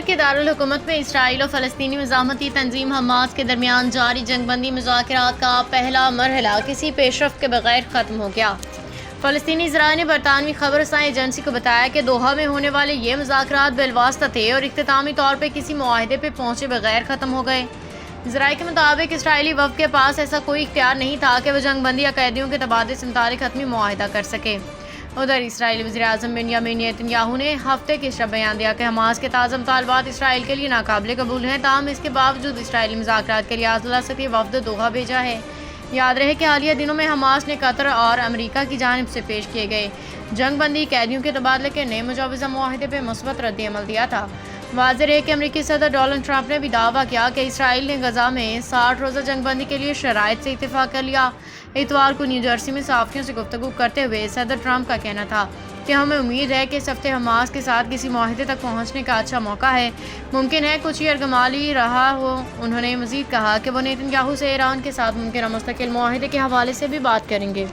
کے دارالحکومت میں اسرائیل و فلسطینی مزاحمتی تنظیم حماس کے درمیان جاری جنگ بندی مذاکرات کا پہلا مرحلہ کسی پیش رفت کے بغیر ختم ہو گیا۔ فلسطینی ذرائع نے برطانوی خبر رساں ایجنسی کو بتایا کہ دوحہ میں ہونے والے یہ مذاکرات بالواسطہ تھے اور اختتامی طور پہ کسی معاہدے پہ پہنچے بغیر ختم ہو گئے۔ ذرائع کے مطابق اسرائیلی وفد کے پاس ایسا کوئی اختیار نہیں تھا کہ وہ جنگ بندی یا قیدیوں کے تبادلے سے متعلق حتمی معاہدہ کر سکے۔ ادھر اسرائیلی وزیراعظم بنیامین نیتن یاہو نے ہفتے کے شب بیان دیا کہ حماس کے تازہ مطالبات اسرائیل کے لیے ناقابل قبول ہیں، تاہم اس کے باوجود اسرائیلی مذاکرات کے لیے اعلیٰ سطحی وفد دوحہ بھیجا ہے۔ یاد رہے کہ حالیہ دنوں میں حماس نے قطر اور امریکہ کی جانب سے پیش کیے گئے جنگ بندی قیدیوں کے تبادلے کے نئے مجوزہ معاہدے پہ مثبت رد عمل دیا تھا۔ واضح ہے کہ امریکی صدر ڈونلڈ ٹرمپ نے بھی دعویٰ کیا کہ اسرائیل نے غزہ میں 60 روزہ جنگ بندی کے لیے شرائط سے اتفاق کر لیا۔ اتوار کو نیو جرسی میں صحافیوں سے گفتگو کرتے ہوئے صدر ٹرمپ کا کہنا تھا کہ ہمیں امید ہے کہ اس ہفتے حماس کے ساتھ کسی معاہدے تک پہنچنے کا اچھا موقع ہے، ممکن ہے کچھ یرغمالی رہا ہو۔ انہوں نے مزید کہا کہ وہ نیتن یاہو سے ایران کے ساتھ ممکنہ مستقل معاہدے کے حوالے سے بھی بات کریں گے۔